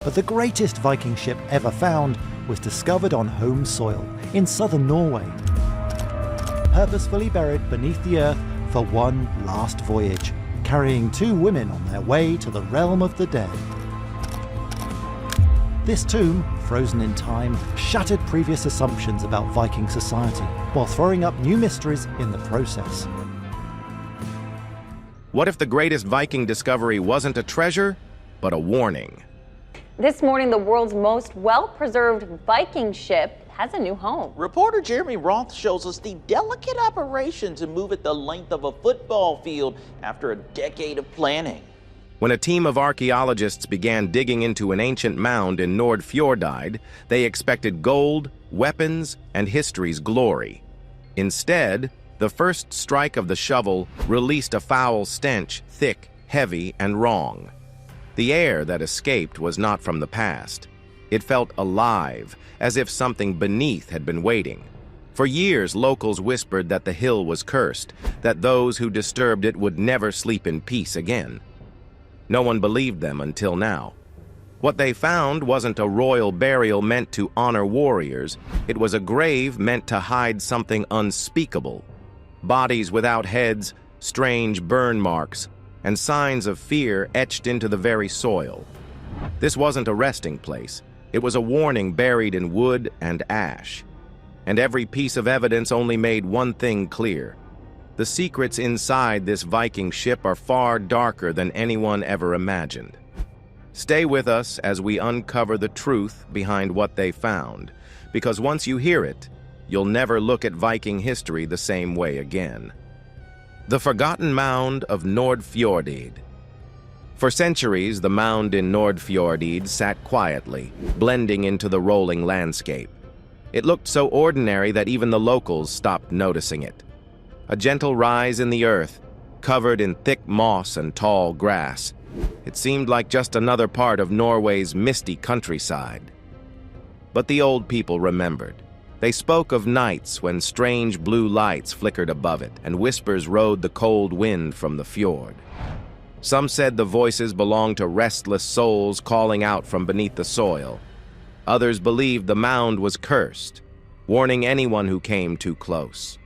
But the greatest Viking ship ever found was discovered on home soil in southern Norway, purposefully buried beneath the earth for one last voyage, carrying 2 women on their way to the realm of the dead. This tomb, frozen in time, shattered previous assumptions about Viking society, while throwing up new mysteries in the process. What if the greatest Viking discovery wasn't a treasure, but a warning? This morning, the world's most well-preserved Viking ship has a new home. Reporter Jeremy Roth shows us the delicate operation to move it the length of a football field after a decade of planning. When a team of archaeologists began digging into an ancient mound in Nord Fjordide, they expected gold, weapons, and history's glory. Instead, the first strike of the shovel released a foul stench, thick, heavy, and wrong. The air that escaped was not from the past. It felt alive, as if something beneath had been waiting. For years, locals whispered that the hill was cursed, that those who disturbed it would never sleep in peace again. No one believed them until now. What they found wasn't a royal burial meant to honor warriors. It was a grave meant to hide something unspeakable. Bodies without heads, strange burn marks, and signs of fear etched into the very soil. This wasn't a resting place. It was a warning buried in wood and ash. And every piece of evidence only made one thing clear. The secrets inside this Viking ship are far darker than anyone ever imagined. Stay with us as we uncover the truth behind what they found, because once you hear it, you'll never look at Viking history the same way again. The forgotten mound of Nord Fjordide. For centuries, the mound in Nord Fjordide sat quietly, blending into the rolling landscape. It looked so ordinary that even the locals stopped noticing it. A gentle rise in the earth, covered in thick moss and tall grass. It seemed like just another part of Norway's misty countryside. But the old people remembered. They spoke of nights when strange blue lights flickered above it, and whispers rode the cold wind from the fjord. Some said the voices belonged to restless souls calling out from beneath the soil. Others believed the mound was cursed, warning anyone who came too close.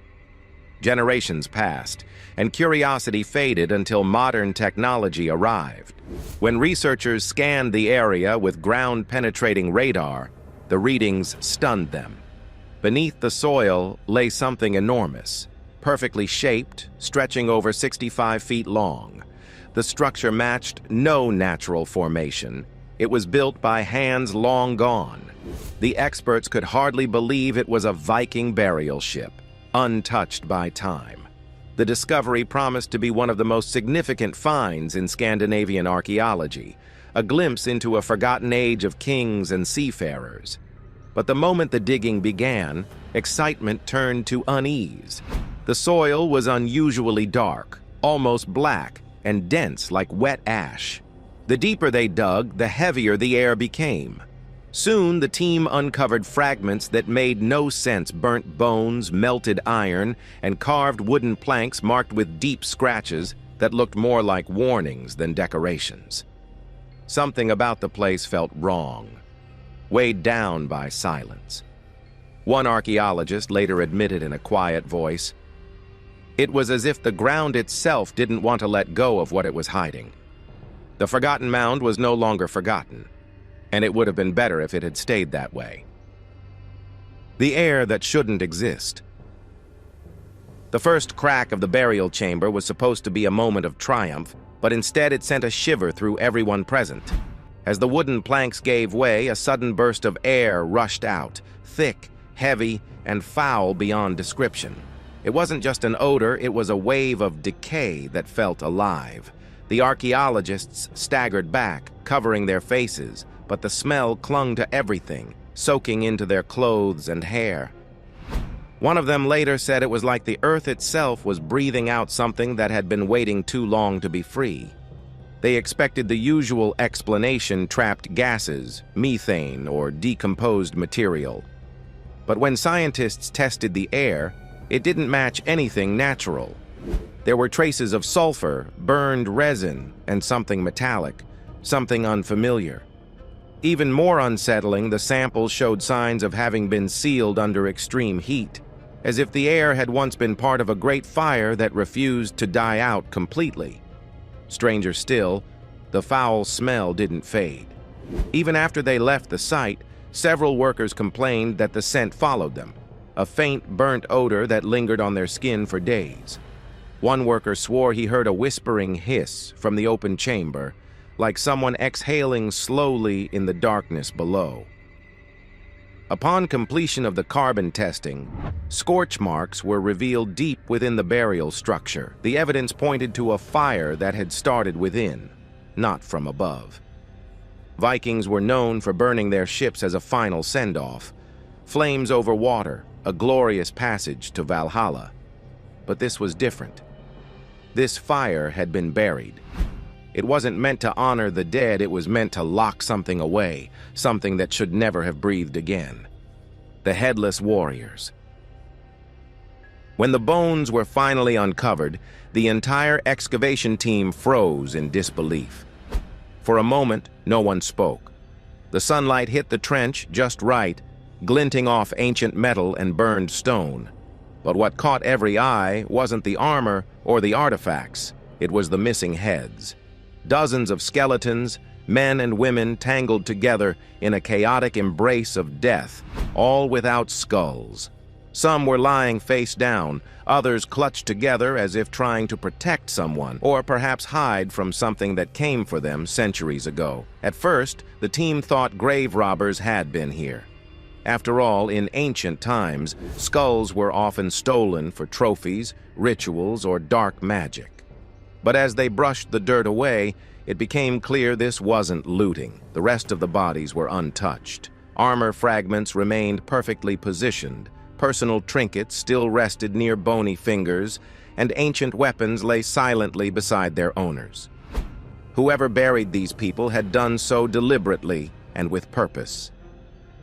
Generations passed, and curiosity faded until modern technology arrived. When researchers scanned the area with ground-penetrating radar, the readings stunned them. Beneath the soil lay something enormous, perfectly shaped, stretching over 65 feet long. The structure matched no natural formation. It was built by hands long gone. The experts could hardly believe it was a Viking burial ship, untouched by time. The discovery promised to be one of the most significant finds in Scandinavian archaeology, a glimpse into a forgotten age of kings and seafarers. But the moment the digging began, excitement turned to unease. The soil was unusually dark, almost black, and dense like wet ash. The deeper they dug, the heavier the air became. Soon, the team uncovered fragments that made no sense: burnt bones, melted iron, and carved wooden planks marked with deep scratches that looked more like warnings than decorations. Something about the place felt wrong, weighed down by silence. One archaeologist later admitted in a quiet voice, "It was as if the ground itself didn't want to let go of what it was hiding." The forgotten mound was no longer forgotten, and it would have been better if it had stayed that way. The air that shouldn't exist. The first crack of the burial chamber was supposed to be a moment of triumph, but instead it sent a shiver through everyone present. As the wooden planks gave way, a sudden burst of air rushed out, thick, heavy, and foul beyond description. It wasn't just an odor, it was a wave of decay that felt alive. The archaeologists staggered back, covering their faces, but the smell clung to everything, soaking into their clothes and hair. One of them later said it was like the earth itself was breathing out something that had been waiting too long to be free. They expected the usual explanation: trapped gases, methane, or decomposed material. But when scientists tested the air, it didn't match anything natural. There were traces of sulfur, burned resin, and something metallic, something unfamiliar. Even more unsettling, the samples showed signs of having been sealed under extreme heat, as if the air had once been part of a great fire that refused to die out completely. Stranger still, the foul smell didn't fade. Even after they left the site, several workers complained that the scent followed them, a faint, burnt odor that lingered on their skin for days. One worker swore he heard a whispering hiss from the open chamber, like someone exhaling slowly in the darkness below. Upon completion of the carbon testing, scorch marks were revealed deep within the burial structure. The evidence pointed to a fire that had started within, not from above. Vikings were known for burning their ships as a final send-off. Flames over water, a glorious passage to Valhalla. But this was different. This fire had been buried. It wasn't meant to honor the dead, it was meant to lock something away, something that should never have breathed again. The headless warriors. When the bones were finally uncovered, the entire excavation team froze in disbelief. For a moment, no one spoke. The sunlight hit the trench just right, glinting off ancient metal and burned stone. But what caught every eye wasn't the armor or the artifacts, it was the missing heads. Dozens of skeletons, men and women tangled together in a chaotic embrace of death, all without skulls. Some were lying face down, others clutched together as if trying to protect someone, or perhaps hide from something that came for them centuries ago. At first, the team thought grave robbers had been here. After all, in ancient times, skulls were often stolen for trophies, rituals, or dark magic. But as they brushed the dirt away, it became clear this wasn't looting. The rest of the bodies were untouched. Armor fragments remained perfectly positioned, personal trinkets still rested near bony fingers, and ancient weapons lay silently beside their owners. Whoever buried these people had done so deliberately and with purpose.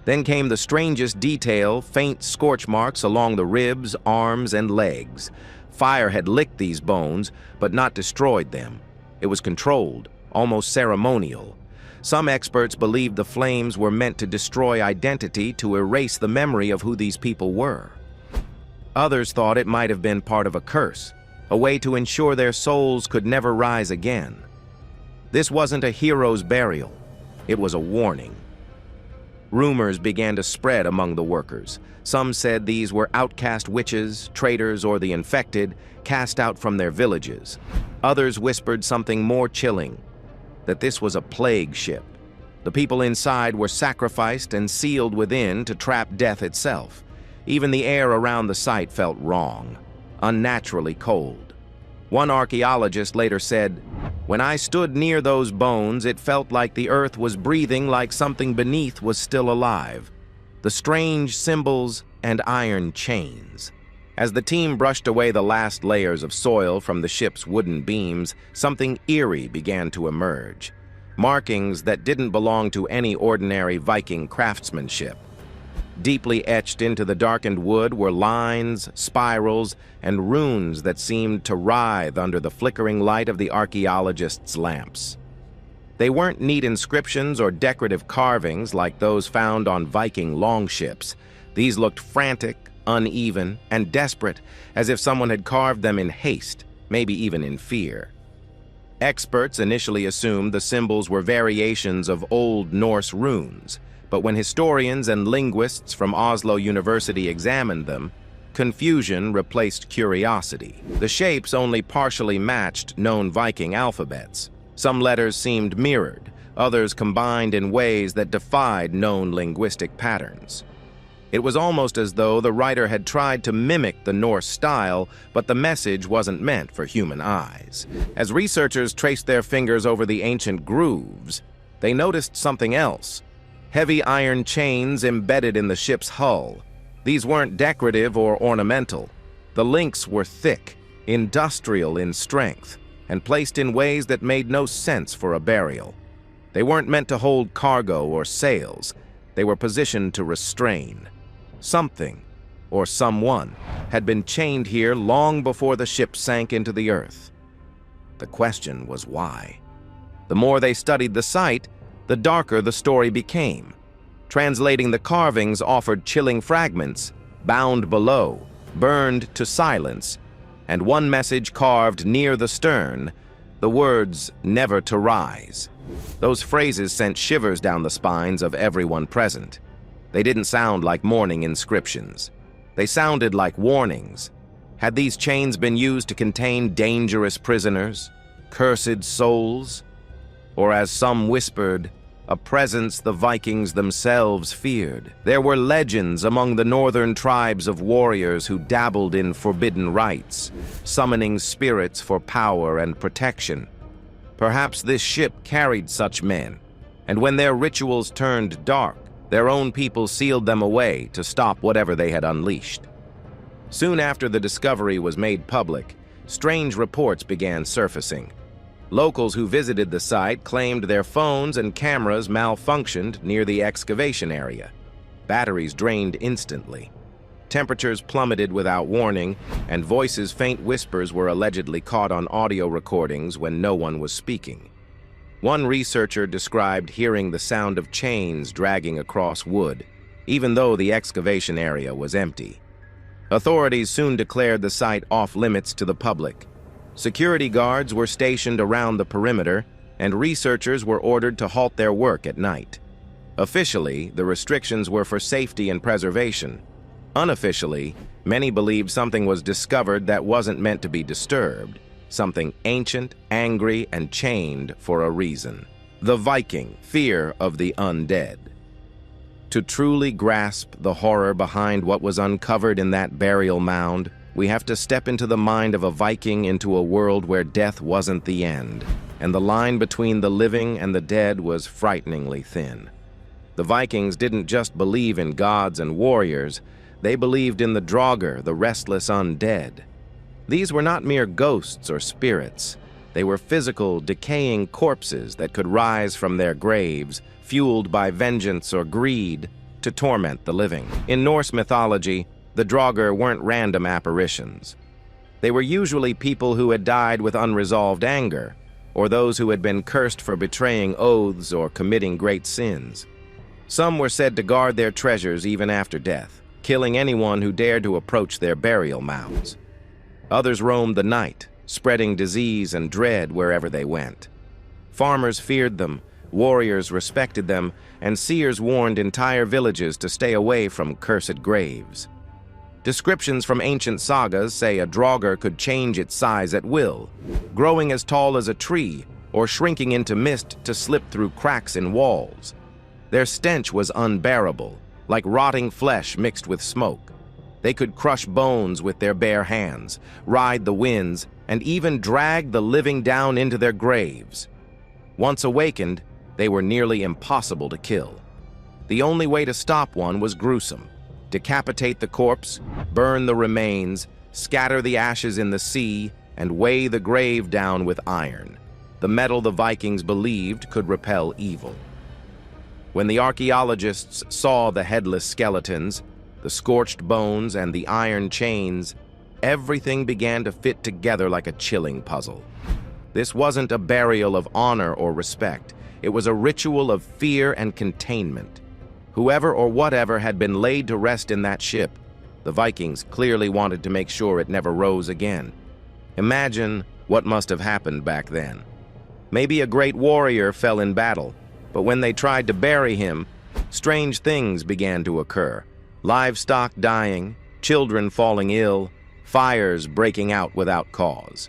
Then came the strangest detail, faint scorch marks along the ribs, arms, and legs. Fire had licked these bones, but not destroyed them. It was controlled, almost ceremonial. Some experts believed the flames were meant to destroy identity, to erase the memory of who these people were. Others thought it might have been part of a curse, a way to ensure their souls could never rise again. This wasn't a hero's burial. It was a warning. Rumors began to spread among the workers. Some said these were outcast witches, traitors, or the infected, cast out from their villages. Others whispered something more chilling, that this was a plague ship. The people inside were sacrificed and sealed within to trap death itself. Even the air around the site felt wrong, unnaturally cold. One archaeologist later said, "When I stood near those bones, it felt like the earth was breathing, like something beneath was still alive. The strange symbols and iron chains." As the team brushed away the last layers of soil from the ship's wooden beams, something eerie began to emerge. Markings that didn't belong to any ordinary Viking craftsmanship. Deeply etched into the darkened wood were lines, spirals, and runes that seemed to writhe under the flickering light of the archaeologists' lamps. They weren't neat inscriptions or decorative carvings like those found on Viking longships. These looked frantic, uneven, and desperate, as if someone had carved them in haste, maybe even in fear. Experts initially assumed the symbols were variations of Old Norse runes, but when historians and linguists from Oslo University examined them, confusion replaced curiosity. The shapes only partially matched known Viking alphabets. Some letters seemed mirrored, others combined in ways that defied known linguistic patterns. It was almost as though the writer had tried to mimic the Norse style, but the message wasn't meant for human eyes. As researchers traced their fingers over the ancient grooves, they noticed something else. Heavy iron chains embedded in the ship's hull. These weren't decorative or ornamental. The links were thick, industrial in strength, and placed in ways that made no sense for a burial. They weren't meant to hold cargo or sails. They were positioned to restrain. Something, or someone, had been chained here long before the ship sank into the earth. The question was why. The more they studied the site, the darker the story became. Translating the carvings offered chilling fragments, bound below, burned to silence, and one message carved near the stern, the words, "Never to rise." Those phrases sent shivers down the spines of everyone present. They didn't sound like mourning inscriptions. They sounded like warnings. Had these chains been used to contain dangerous prisoners, cursed souls, or as some whispered, a presence the Vikings themselves feared? There were legends among the northern tribes of warriors who dabbled in forbidden rites, summoning spirits for power and protection. Perhaps this ship carried such men, and when their rituals turned dark, their own people sealed them away to stop whatever they had unleashed. Soon after the discovery was made public, strange reports began surfacing. Locals who visited the site claimed their phones and cameras malfunctioned near the excavation area. Batteries drained instantly. Temperatures plummeted without warning, and voices' faint whispers were allegedly caught on audio recordings when no one was speaking. One researcher described hearing the sound of chains dragging across wood, even though the excavation area was empty. Authorities soon declared the site off-limits to the public. Security guards were stationed around the perimeter, and researchers were ordered to halt their work at night. Officially, the restrictions were for safety and preservation. Unofficially, many believed something was discovered that wasn't meant to be disturbed, something ancient, angry, and chained for a reason. The Viking, fear of the undead. To truly grasp the horror behind what was uncovered in that burial mound, we have to step into the mind of a Viking, into a world where death wasn't the end, and the line between the living and the dead was frighteningly thin. The Vikings didn't just believe in gods and warriors, they believed in the Draugr, the restless undead. These were not mere ghosts or spirits. They were physical, decaying corpses that could rise from their graves, fueled by vengeance or greed, to torment the living. In Norse mythology, the Draugr weren't random apparitions. They were usually people who had died with unresolved anger, or those who had been cursed for betraying oaths or committing great sins. Some were said to guard their treasures even after death, killing anyone who dared to approach their burial mounds. Others roamed the night, spreading disease and dread wherever they went. Farmers feared them, warriors respected them, and seers warned entire villages to stay away from cursed graves. Descriptions from ancient sagas say a Draugr could change its size at will, growing as tall as a tree or shrinking into mist to slip through cracks in walls. Their stench was unbearable, like rotting flesh mixed with smoke. They could crush bones with their bare hands, ride the winds, and even drag the living down into their graves. Once awakened, they were nearly impossible to kill. The only way to stop one was gruesome: decapitate the corpse, burn the remains, scatter the ashes in the sea, and weigh the grave down with iron, the metal the Vikings believed could repel evil. When the archaeologists saw the headless skeletons, the scorched bones, and the iron chains, everything began to fit together like a chilling puzzle. This wasn't a burial of honor or respect. It was a ritual of fear and containment. Whoever or whatever had been laid to rest in that ship, the Vikings clearly wanted to make sure it never rose again. Imagine what must have happened back then. Maybe a great warrior fell in battle, but when they tried to bury him, strange things began to occur. Livestock dying, children falling ill, fires breaking out without cause.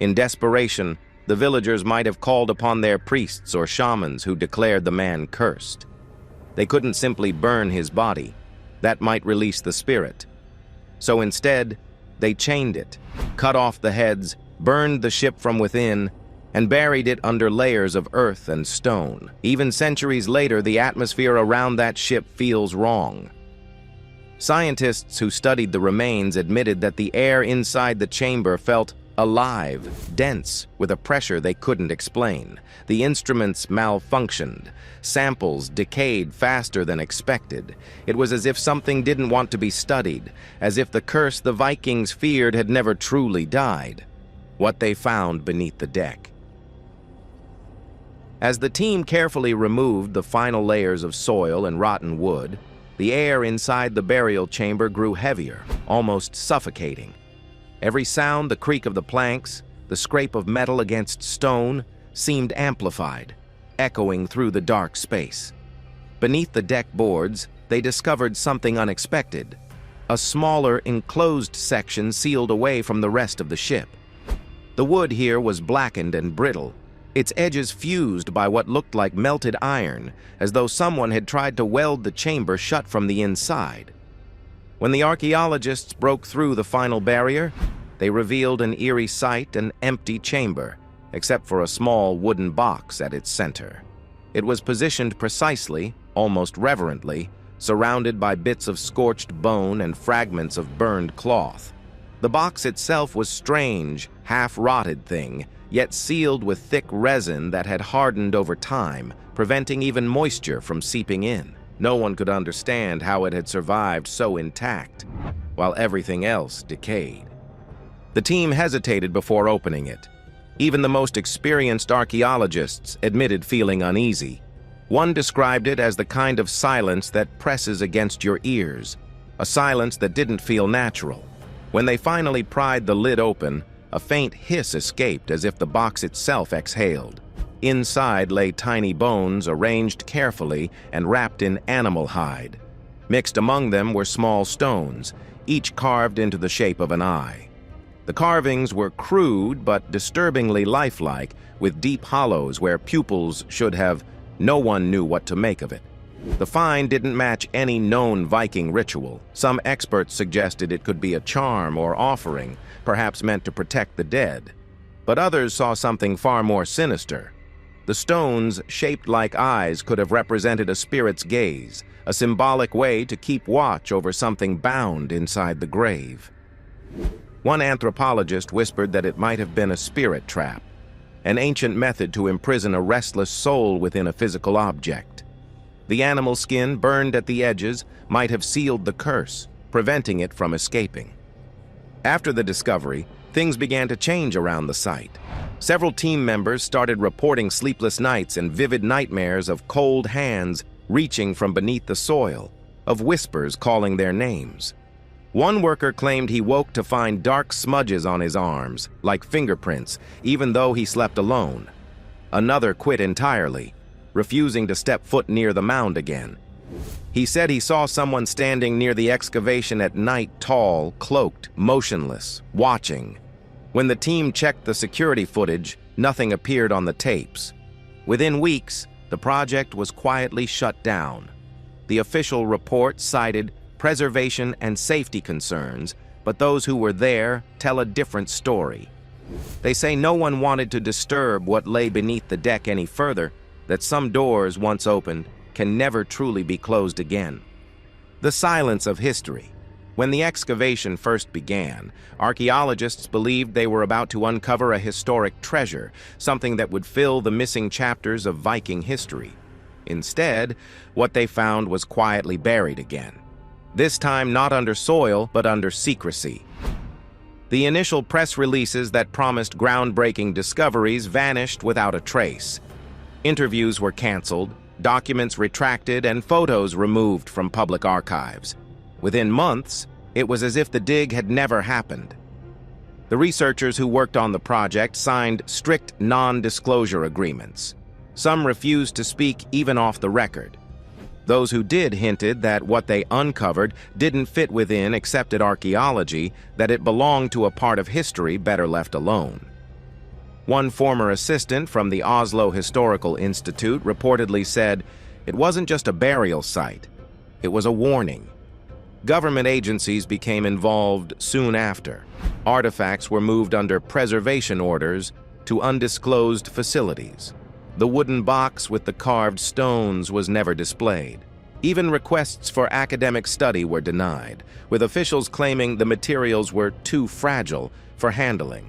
In desperation, the villagers might have called upon their priests or shamans who declared the man cursed. They couldn't simply burn his body. That might release the spirit. So instead, they chained it, cut off the heads, burned the ship from within, and buried it under layers of earth and stone. Even centuries later, the atmosphere around that ship feels wrong. Scientists who studied the remains admitted that the air inside the chamber felt alive, dense, with a pressure they couldn't explain. The instruments malfunctioned. Samples decayed faster than expected. It was as if something didn't want to be studied, as if the curse the Vikings feared had never truly died. What they found beneath the deck. As the team carefully removed the final layers of soil and rotten wood, the air inside the burial chamber grew heavier, almost suffocating. Every sound, the creak of the planks, the scrape of metal against stone, seemed amplified, echoing through the dark space. Beneath the deck boards, they discovered something unexpected, a smaller, enclosed section sealed away from the rest of the ship. The wood here was blackened and brittle, its edges fused by what looked like melted iron, as though someone had tried to weld the chamber shut from the inside. When the archaeologists broke through the final barrier, they revealed an eerie sight: an empty chamber, except for a small wooden box at its center. It was positioned precisely, almost reverently, surrounded by bits of scorched bone and fragments of burned cloth. The box itself was a strange, half-rotted thing, yet sealed with thick resin that had hardened over time, preventing even moisture from seeping in. No one could understand how it had survived so intact, while everything else decayed. The team hesitated before opening it. Even the most experienced archaeologists admitted feeling uneasy. One described it as the kind of silence that presses against your ears, a silence that didn't feel natural. When they finally pried the lid open, a faint hiss escaped as if the box itself exhaled. Inside lay tiny bones arranged carefully and wrapped in animal hide. Mixed among them were small stones, each carved into the shape of an eye. The carvings were crude but disturbingly lifelike, with deep hollows where pupils should have. No one knew what to make of it. The find didn't match any known Viking ritual. Some experts suggested it could be a charm or offering, perhaps meant to protect the dead. But others saw something far more sinister. The stones, shaped like eyes, could have represented a spirit's gaze, a symbolic way to keep watch over something bound inside the grave. One anthropologist whispered that it might have been a spirit trap, an ancient method to imprison a restless soul within a physical object. The animal skin, burned at the edges, might have sealed the curse, preventing it from escaping. After the discovery, things began to change around the site. Several team members started reporting sleepless nights and vivid nightmares of cold hands reaching from beneath the soil, of whispers calling their names. One worker claimed he woke to find dark smudges on his arms, like fingerprints, even though he slept alone. Another quit entirely, refusing to step foot near the mound again. He said he saw someone standing near the excavation at night, tall, cloaked, motionless, watching. When the team checked the security footage, nothing appeared on the tapes. Within weeks, the project was quietly shut down. The official report cited preservation and safety concerns, but those who were there tell a different story. They say no one wanted to disturb what lay beneath the deck any further, that some doors, once opened, can never truly be closed again. The silence of history. When the excavation first began, archaeologists believed they were about to uncover a historic treasure, something that would fill the missing chapters of Viking history. Instead, what they found was quietly buried again. This time not under soil, but under secrecy. The initial press releases that promised groundbreaking discoveries vanished without a trace. Interviews were canceled, documents retracted, and photos removed from public archives. Within months, it was as if the dig had never happened. The researchers who worked on the project signed strict non-disclosure agreements. Some refused to speak even off the record. Those who did hinted that what they uncovered didn't fit within accepted archaeology, that it belonged to a part of history better left alone. One former assistant from the Oslo Historical Institute reportedly said, "It wasn't just a burial site, it was a warning." Government agencies became involved soon after. Artifacts were moved under preservation orders to undisclosed facilities. The wooden box with the carved stones was never displayed. Even requests for academic study were denied, with officials claiming the materials were too fragile for handling.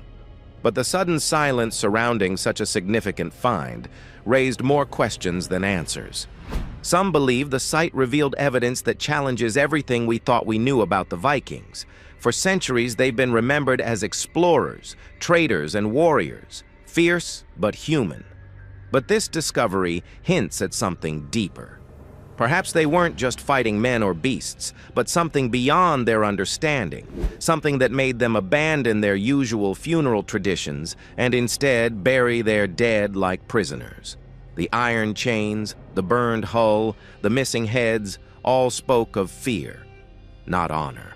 But the sudden silence surrounding such a significant find raised more questions than answers. Some believe the site revealed evidence that challenges everything we thought we knew about the Vikings. For centuries, they've been remembered as explorers, traders, and warriors, fierce but human. But this discovery hints at something deeper. Perhaps they weren't just fighting men or beasts, but something beyond their understanding, something that made them abandon their usual funeral traditions and instead bury their dead like prisoners. The iron chains, the burned hull, the missing heads, all spoke of fear, not honor.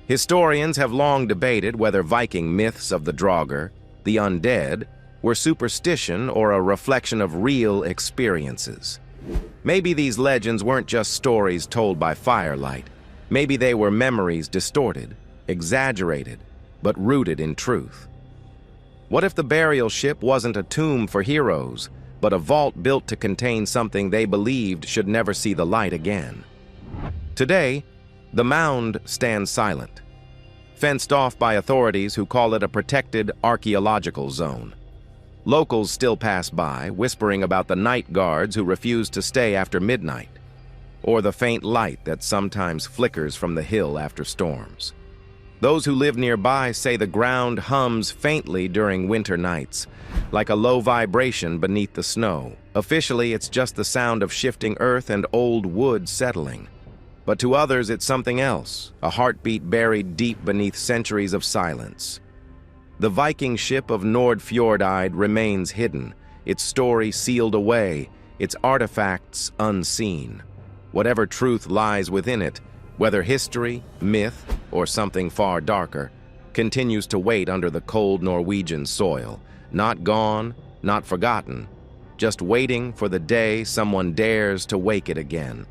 Historians have long debated whether Viking myths of the Draugr, the undead, were superstition or a reflection of real experiences. Maybe these legends weren't just stories told by firelight. Maybe they were memories distorted, exaggerated, but rooted in truth. What if the burial ship wasn't a tomb for heroes, but a vault built to contain something they believed should never see the light again? Today, the mound stands silent, fenced off by authorities who call it a protected archaeological zone. Locals still pass by, whispering about the night guards who refuse to stay after midnight, or the faint light that sometimes flickers from the hill after storms. Those who live nearby say the ground hums faintly during winter nights, like a low vibration beneath the snow. Officially, it's just the sound of shifting earth and old wood settling. But to others, it's something else, a heartbeat buried deep beneath centuries of silence. The Viking ship of Nord Fjordide remains hidden, its story sealed away, its artifacts unseen. Whatever truth lies within it, whether history, myth, or something far darker, continues to wait under the cold Norwegian soil, not gone, not forgotten, just waiting for the day someone dares to wake it again.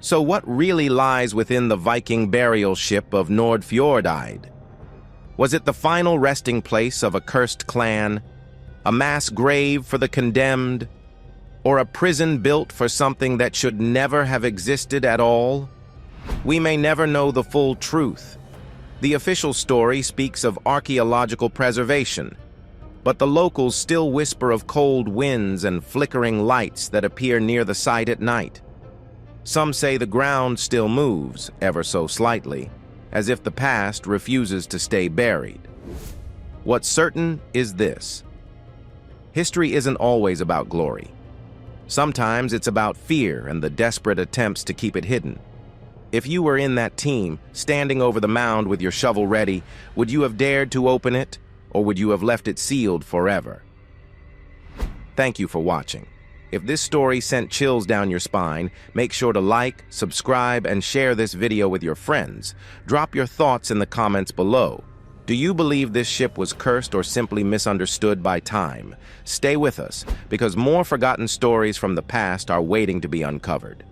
So what really lies within the Viking burial ship of Nord Fjordide? Was it the final resting place of a cursed clan, a mass grave for the condemned, or a prison built for something that should never have existed at all? We may never know the full truth. The official story speaks of archaeological preservation, but the locals still whisper of cold winds and flickering lights that appear near the site at night. Some say the ground still moves, ever so slightly, as if the past refuses to stay buried. What's certain is this: history isn't always about glory. Sometimes it's about fear and the desperate attempts to keep it hidden. If you were in that team, standing over the mound with your shovel ready, would you have dared to open it, or would you have left it sealed forever? Thank you for watching. If this story sent chills down your spine, make sure to like, subscribe, and share this video with your friends. Drop your thoughts in the comments below. Do you believe this ship was cursed or simply misunderstood by time? Stay with us, because more forgotten stories from the past are waiting to be uncovered.